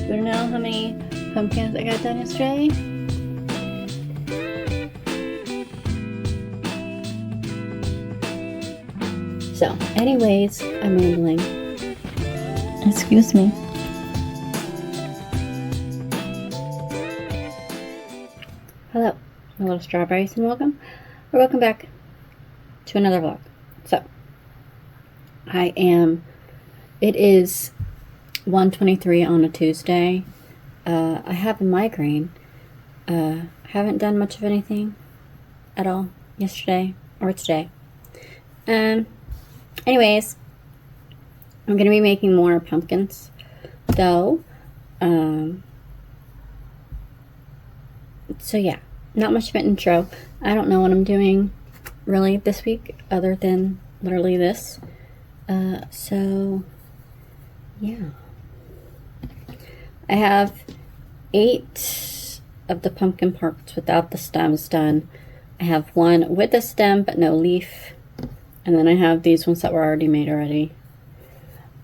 you wanna know how many pumpkins I got done yesterday? So, anyways, I'm rambling. Excuse me. Hello, my little strawberries, and welcome back to another vlog. So, it is 1:23 on a Tuesday. I have a migraine. Haven't done much of anything at all yesterday or today. Anyways, I'm going to be making more pumpkins, though. So yeah, not much of an intro. I don't know what I'm doing really this week other than literally this. So yeah. I have 8 of the pumpkin parts without the stems done. I have one with a stem but no leaf. And then I have these ones that were already made already.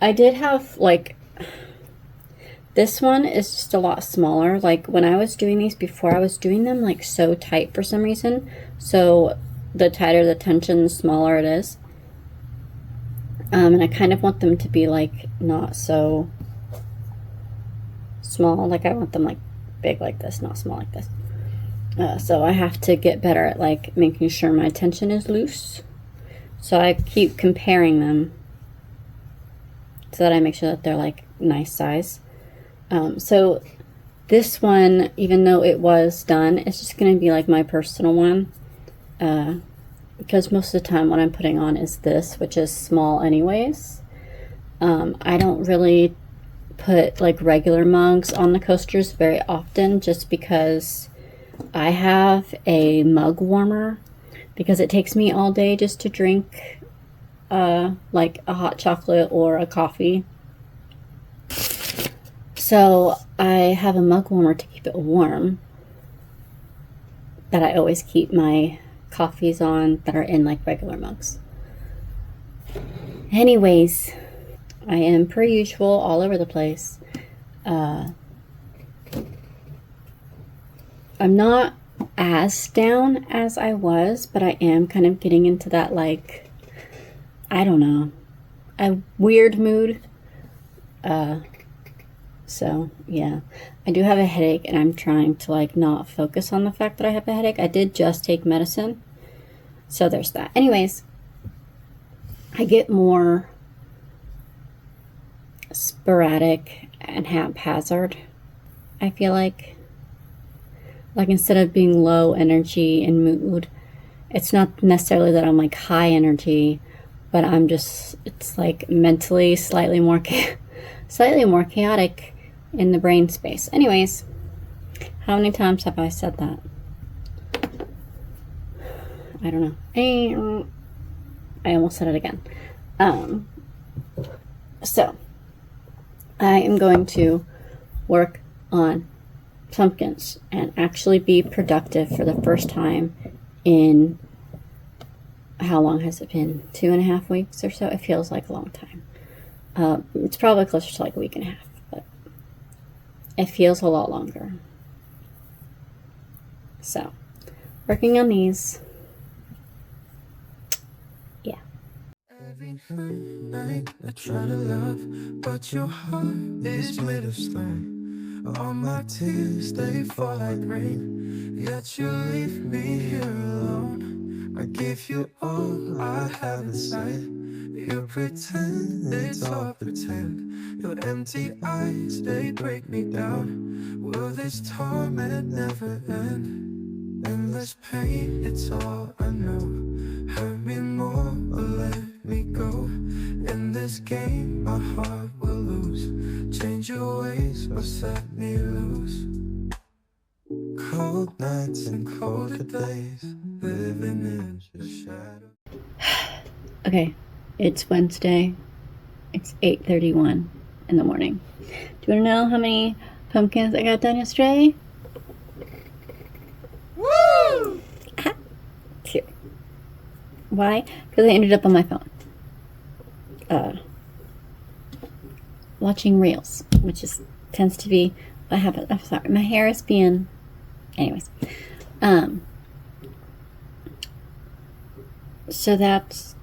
I did have, like, this one is just a lot smaller. Like, when I was doing these before, I was doing them, like, so tight for some reason. So, the tighter the tension, the smaller it is. And I kind of want them to be, like, not so small. Like, I want them, like, big like this, not small like this. So, I have to get better at, like, making sure my tension is loose. So I keep comparing them so that I make sure that they're like nice size. So this one, even though it was done, it's just going to be like my personal one. Because most of the time what I'm putting on is this, which is small anyways. I don't really put like regular mugs on the coasters very often just because I have a mug warmer. Because it takes me all day just to drink like a hot chocolate or a coffee. So I have a mug warmer to keep it warm that I always keep my coffees on that are in like regular mugs. Anyways, I am per usual all over the place. I'm not as down as I was, but I am kind of getting into that, like, I don't know, a weird mood. So yeah, I do have a headache and I'm trying to like not focus on the fact that I have a headache. I did just take medicine, so there's that. Anyways, I get more sporadic and haphazard, I feel like instead of being low energy and mood, it's not necessarily that I'm like high energy, but I'm just, it's like mentally slightly more chaotic in the brain space. Anyways, how many times have I said that? I don't know. I almost said it again. So I am going to work on pumpkins and actually be productive for the first time in, how long has it been? 2.5 weeks or so? It feels like a long time. It's probably closer to like a week and a half, but it feels a lot longer. So, working on these. Yeah. Every night I try to love, but your heart is made of stone. All my tears, they fall like rain, yet you leave me here alone. I give you all I have inside. You pretend it's all pretend. Your empty eyes, they break me down. Will this torment never end? Endless pain, it's all I know. Hurt me more or let me go. In this game, my heart will lose. Change your ways or set me loose. Cold nights and colder days, living in your shadow. Okay, it's Wednesday. It's 8:31 in the morning. Do you want to know how many pumpkins I got done yesterday? Woo! Here. Why? Because I ended up on my phone. Watching reels, which is tends to be what happens. I'm sorry, my hair is being, anyways. So that's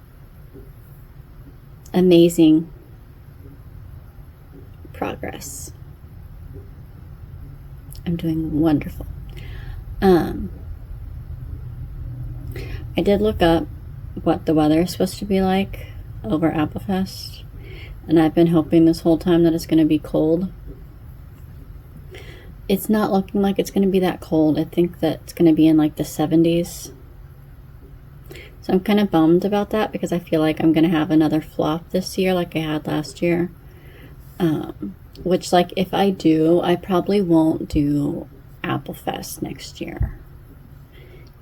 amazing progress. I'm doing wonderful. I did look up what the weather is supposed to be like over Applefest, and I've been hoping this whole time that it's going to be cold. It's not looking like it's going to be that cold. I think that it's going to be in like the 70s. So I'm kind of bummed about that because I feel like I'm going to have another flop this year like I had last year. Which, like, if I do, I probably won't do Applefest next year.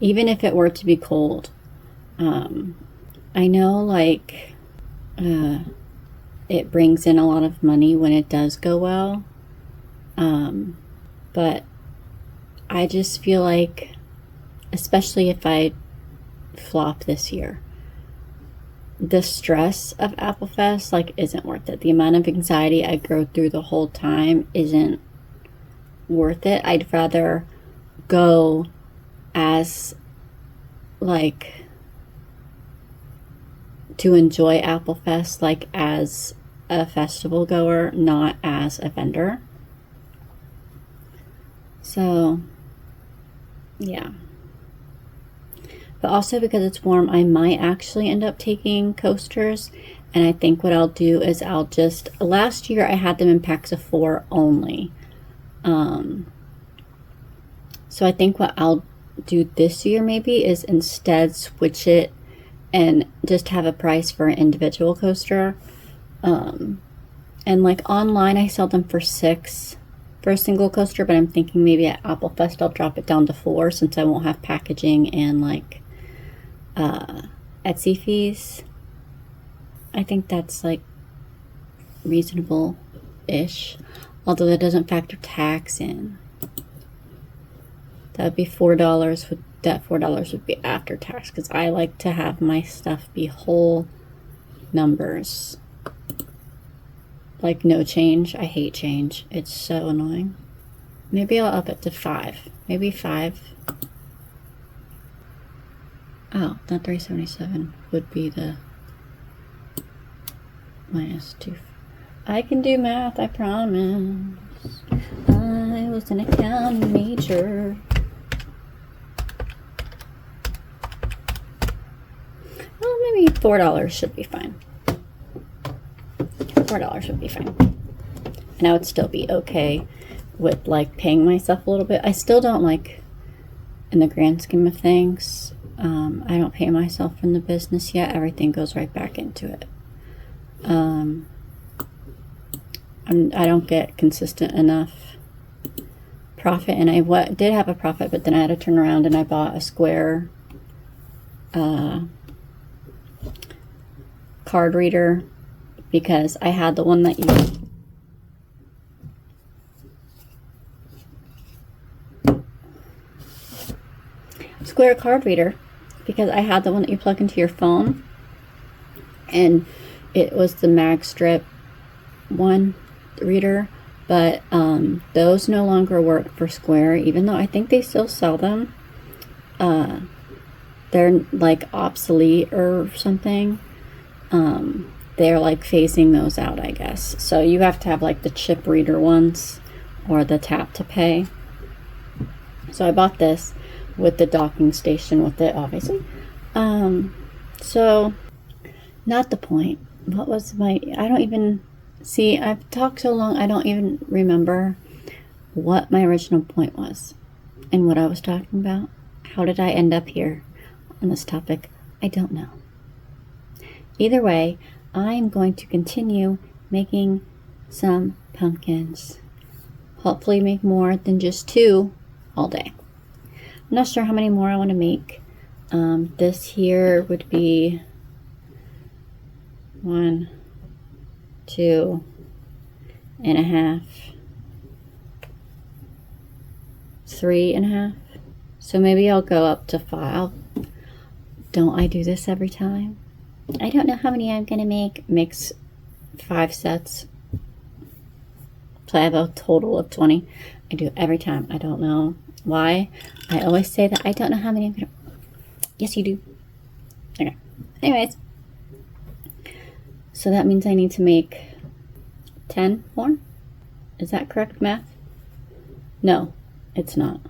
Even if it were to be cold. I know, like, it brings in a lot of money when it does go well. But I just feel like, especially if I flop this year, the stress of Applefest, like, isn't worth it. The amount of anxiety I go through the whole time isn't worth it. I'd rather go as, like, to enjoy Applefest, like, as a festival goer, not as a vendor. So, yeah. But also because it's warm, I might actually end up taking coasters. And I think what I'll do is I'll just, last year I had them in packs of 4 only. So I think what I'll do this year maybe is instead switch it and just have a price for an individual coaster. And like online I sell them for 6 for a single coaster, but I'm thinking maybe at Applefest I'll drop it down to 4 since I won't have packaging and like Etsy fees. I think that's like reasonable-ish, although that doesn't factor tax in. That would be $4. That $4 would be after tax because I like to have my stuff be whole numbers, like no change. I hate change. It's so annoying. Maybe I'll up it to 5. Maybe 5. Oh, that $3.77 would be the minus 2. I can do math, I promise. I was an accounting major. Well, maybe $4 should be fine. $4 would be fine. And I would still be okay with like paying myself a little bit. I still don't like, in the grand scheme of things, I don't pay myself in the business yet. Everything goes right back into it. I don't get consistent enough profit, and I did have a profit, but then I had to turn around and I bought a Square card reader because I had the one that Square card reader because I had the one that you plug into your phone, and it was the mag strip one reader, but those no longer work for Square, even though I think they still sell them. They're like obsolete or something. They're like phasing those out, I guess. So you have to have like the chip reader ones or the tap to pay. So I bought this with the docking station with it, obviously. So not the point. What was I don't even see, I've talked so long I don't even remember what my original point was and what I was talking about. How did I end up here on this topic? I don't know. Either way, I'm going to continue making some pumpkins. Hopefully make more than just 2 all day. I'm not sure how many more I want to make. This here would be 1, 2 and a half, 3 and a half. So maybe I'll go up to 5. Don't I do this every time? I don't know how many I'm gonna make. Mix 5 sets. So I have a total of 20. I do it every time. I don't know why. I always say that I don't know how many I'm gonna... Yes, you do. Okay. Anyways. So that means I need to make 10 more? Is that correct math? No, it's not.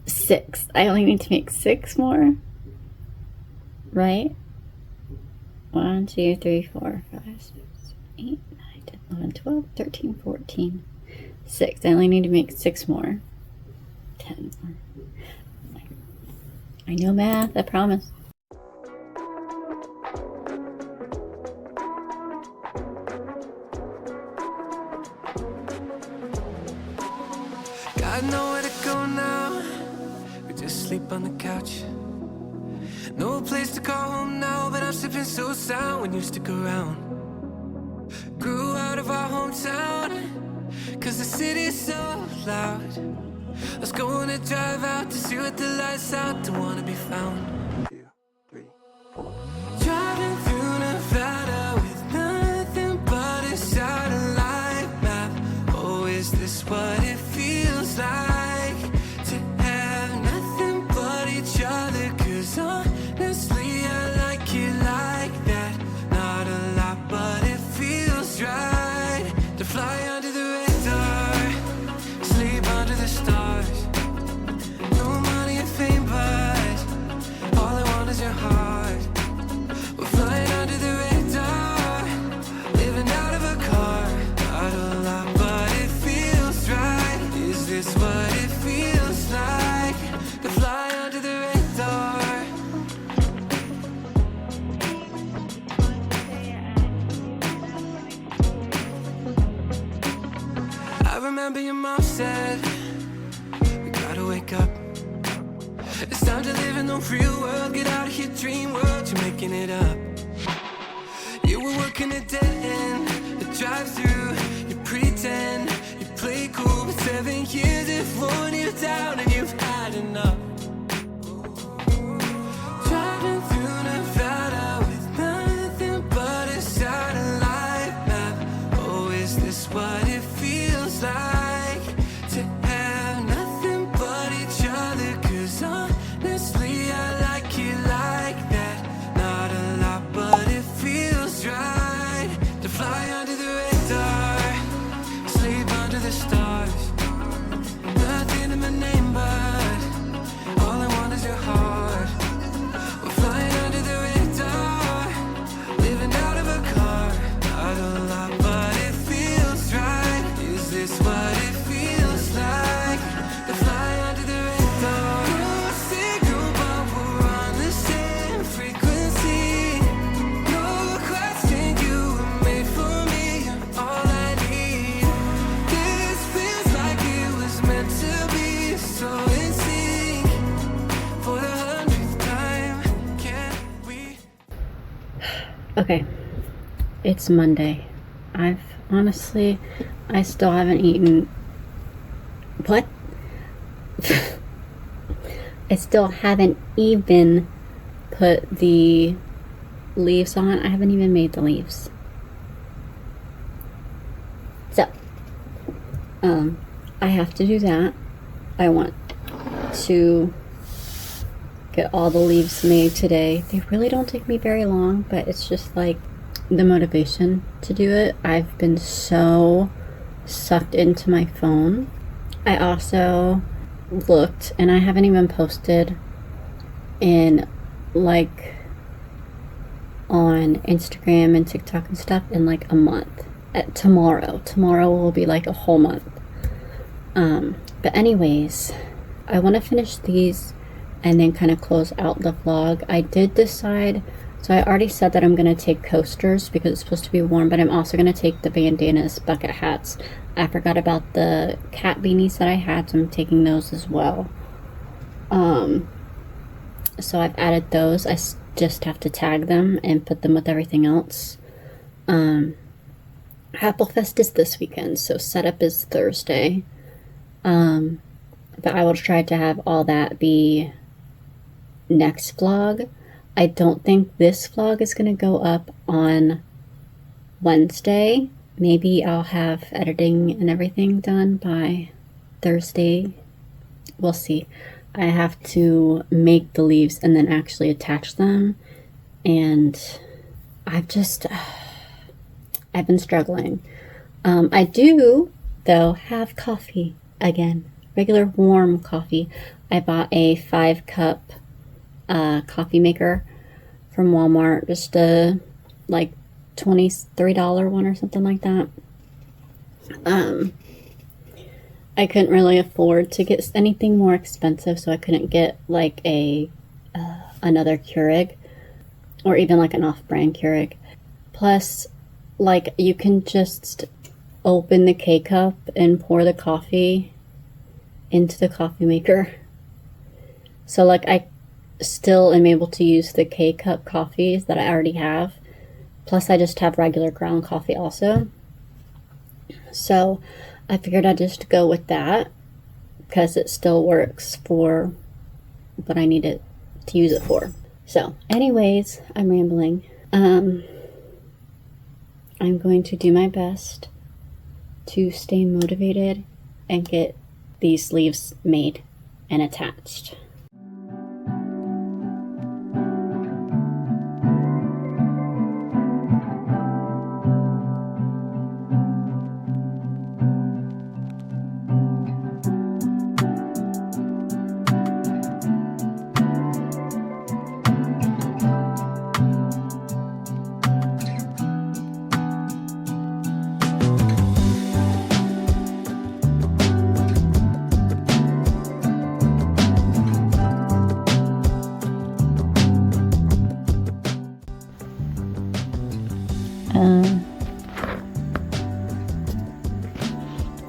6. I only need to make 6 more. Right? 1, 2, 3, 4, 5, 6, 8, 9, 10, 11, 12, 13, 14, 6. I only need to make 6 more. 10 more. I know math, I promise. Got nowhere to go now. We just sleep on the couch. No place to call home now, but I'm sipping so sound when you stick around. Grew out of our hometown, cause the city's so loud. Let's go on a drive out to see what the lights out, don't wanna be found. 2, 3, 4. Driving through Nevada with nothing but a satellite map. Oh, is this what it feels like to have nothing but each other? Cause honestly I like it like that. Not a lot but it feels right to fly under the radar, sleep under the stars. No money and fame but all I want is your heart. We're flying under the radar, living out of a car. Not a lot but it feels right. Is this what it feels like to fly under the radar? I remember your mom said, we gotta wake up. It's time to live in the real world. Get out of your dream world, you're making it up. You were working a dead end, the drive-through. You pretend, you play cool, but 7 years have worn you down and you've had enough. Driving through Nevada with nothing but a satellite map. Oh, is this what it feels like to have nothing but each other? Cause honestly I like it like that. Not a lot but it feels right to fly under the radar, sleep under the stars. Nothing in my name but all I want is your heart. We're flying under the radar, living out of a car. Not a lot but it feels right. Is this what it feels like to fly under the radar? No signal but we're on the same frequency. No question, you were made for me, you're all I need. This feels like it was meant to be, so in sync. For the 100th time, can we? Okay, it's Monday. I still haven't eaten. What? I still haven't even put the leaves on. I haven't even made the leaves. So, I have to do that. I want to get all the leaves made today. They really don't take me very long, but it's just like the motivation to do it. I've been so sucked into my phone. I also looked, and I haven't even posted in like on Instagram and TikTok and stuff in like a month. Tomorrow will be like a whole month. But anyways, I want to finish these and then kind of close out the vlog. I did decide, so I already said that I'm going to take coasters because it's supposed to be warm, but I'm also going to take the bandanas, bucket hats. I forgot about the cat beanies that I had, so I'm taking those as well. So I've added those. I just have to tag them and put them with everything else. Applefest is this weekend, so setup is Thursday. But I will try to have all that be next vlog. I don't think this vlog is going to go up on Wednesday. Maybe I'll have editing and everything done by Thursday. We'll see. I have to make the leaves and then actually attach them, and I've been struggling. I do, though, have coffee again. Regular warm coffee. I bought a 5-cup coffee maker from Walmart. Just a like $23 one or something like that. I couldn't really afford to get anything more expensive, so I couldn't get like another Keurig or even like an off-brand Keurig. Plus, like, you can just open the K-cup and pour the coffee into the coffee maker. So like, I still am able to use the K-cup coffees that I already have. Plus, I just have regular ground coffee also. So I figured I'd just go with that because it still works for what I need it to use it for. So anyways, I'm rambling. I'm going to do my best to stay motivated and get these sleeves made and attached.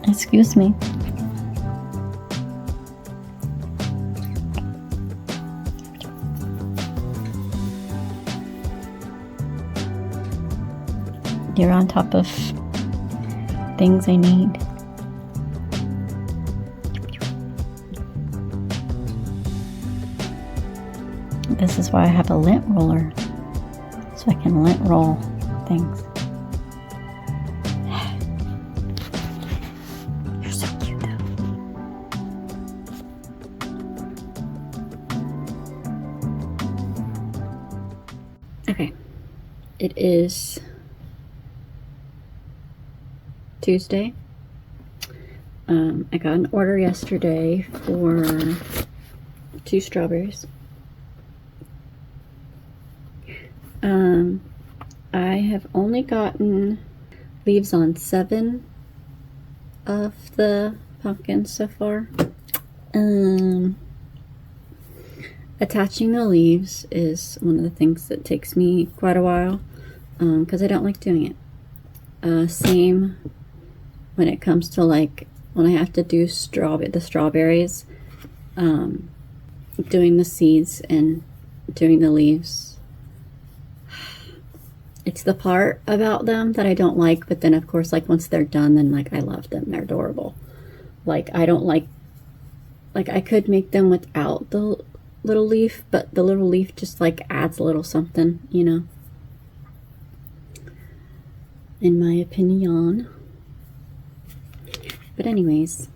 Excuse me. You're on top of things I need. This is why I have a lint roller, so I can lint roll things. You're so cute though. Okay, it is Tuesday. I got an order yesterday for 2 strawberries. I have only gotten leaves on 7 of the pumpkins so far. Attaching the leaves is one of the things that takes me quite a while because I don't like doing it. Same when it comes to like when I have to do the strawberries, doing the seeds and doing the leaves. It's the part about them that I don't like, but then of course, like once they're done, then like I love them. They're adorable. Like I don't like I could make them without the little leaf, but the little leaf just like adds a little something, you know, in my opinion. But anyways,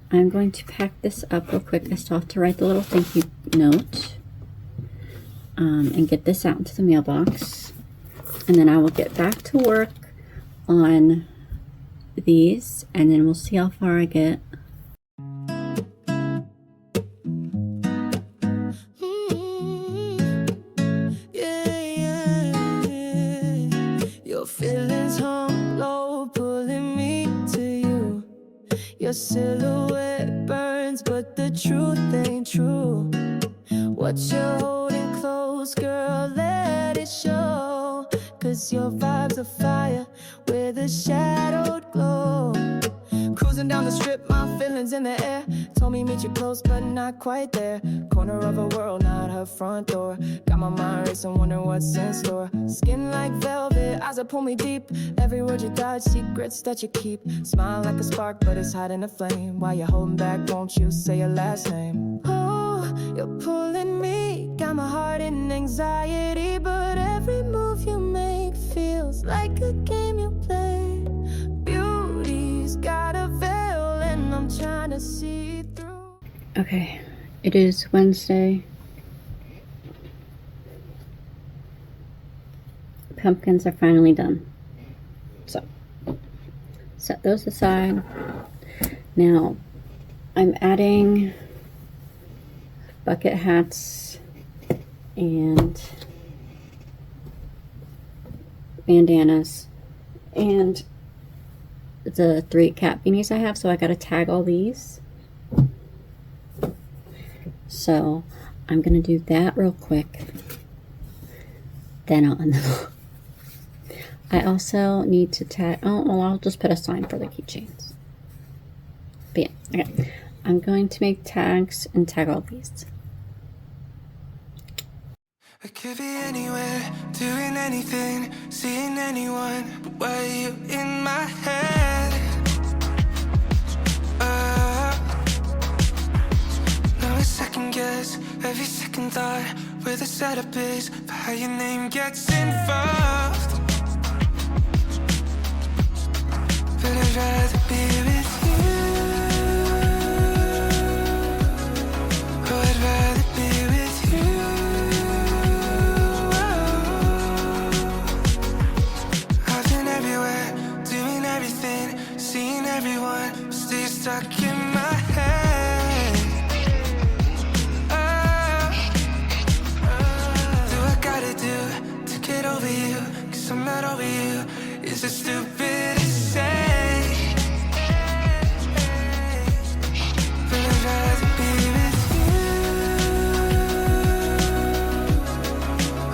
I'm going to pack this up real quick. I still have to write the little thank you note. And get this out into the mailbox, and then I will get back to work on these, and then we'll see how far I get. Your feelings hung low, pulling me to you. Your silhouette burns, but the truth ain't true. What you're holding close, girl, let it show. 'Cause your vibe's a fire with a shadowed glow. Cruising down the strip, my feelings in the air. Told me meet you close, but not quite there. Corner of a world, not her front door. Got my mind racing, wondering what's in store. Skin like velvet, eyes that pull me deep. Every word you dodge, secrets that you keep. Smile like a spark, but it's hiding a flame. While you're holding back, won't you say your last name? You're pulling me, got my heart in anxiety, but every move you make It's like a game you play. Beauty's got a veil and I'm trying to see through. Okay, it is Wednesday. Pumpkins are finally done. So, set those aside. Now, I'm adding bucket hats and bandanas and the 3 cat beanies I have, so I gotta tag all these. So I'm gonna do that real quick, then I'll end the vlog. I also need to tag, oh well, I'll just put a sign for the keychains. But yeah, okay, I'm going to make tags and tag all these. I could be anywhere, doing anything, seeing anyone, but why are you in my head? No second guess, every second thought, where the setup is, for how your name gets involved. But I'd rather be with you. Oh, I'd rather be with you. Stuck in my head. Do I gotta do to get over you? 'Cause I'm not over you. Is it stupid to say? But I'd rather be with you.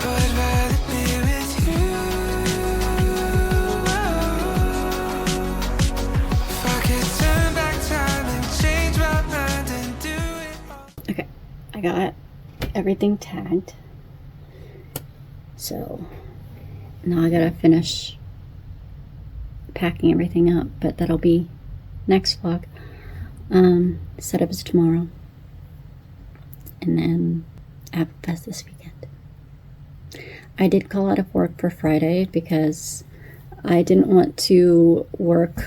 Oh, I'd rather be with you. If I could turn back time and change my mind and do it all. Okay, I got everything tagged. So now I gotta finish packing everything up, but that'll be next vlog. Setup is tomorrow. And then Apple Fest this weekend. I did call out of work for Friday because I didn't want to work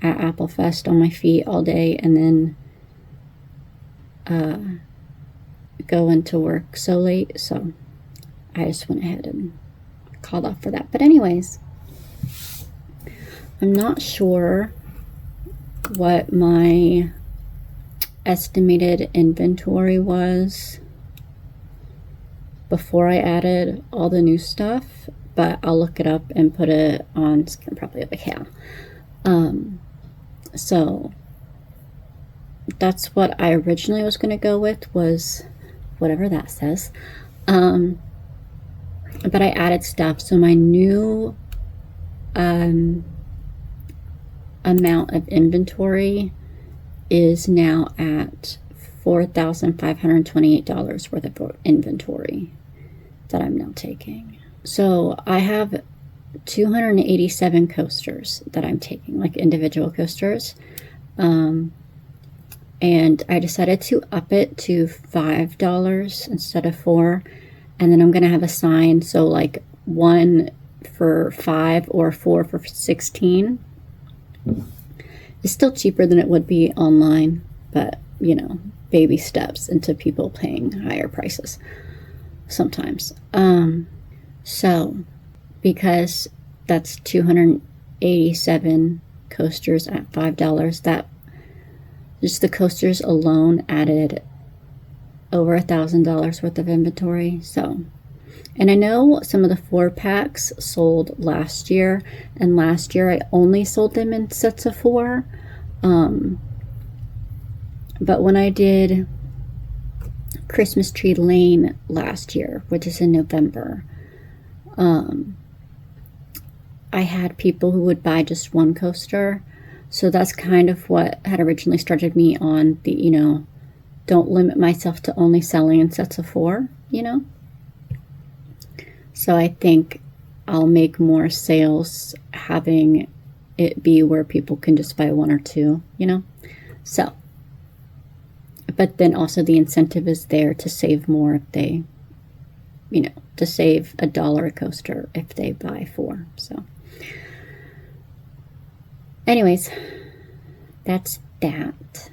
at Apple Fest on my feet all day and then go into work so late, so I just went ahead and called off for that. But anyways, I'm not sure what my estimated inventory was before I added all the new stuff, but I'll look it up and put it on screen probably over here. So that's what I originally was going to go with, was whatever that says. But I added stuff, so my new amount of inventory is now at $4,528 worth of inventory that I'm now taking. So I have 287 coasters that I'm taking, like individual coasters. And I decided to up it to $5 instead of $4. And then I'm going to have a sign, so like 1 for $5 or 4 for $16. It's still cheaper than it would be online, but you know, baby steps into people paying higher prices sometimes. So because that's 287 coasters at $5, that just the coasters alone added over $1,000 worth of inventory. So, and I know some of the 4-packs sold last year, and last year I only sold them in sets of 4. But when I did Christmas Tree Lane last year, which is in November, I had people who would buy just 1 coaster. So that's kind of what had originally started me on the, you know, don't limit myself to only selling in sets of 4, you know. So I think I'll make more sales having it be where people can just buy 1 or 2, you know. So, but then also the incentive is there to save more if they you know, to save $1 a coaster if they buy 4. So anyways, that's that.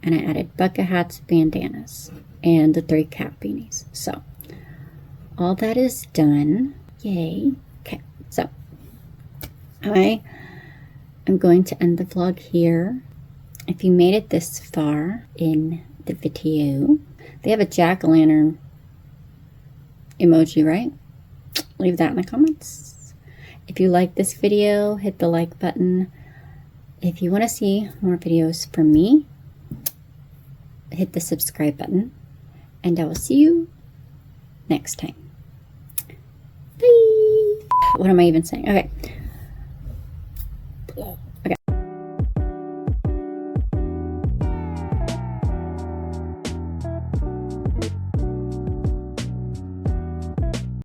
And I added bucket hats, bandanas, and the 3 cat beanies. So all that is done. Yay. Okay, so I am going to end the vlog here. If you made it this far in the video, they have a jack-o'-lantern emoji, right? Leave that in the comments. If you like this video, hit the like button. If you want to see more videos from me, hit the subscribe button. And I will see you next time. Bye! What am I even saying? Okay.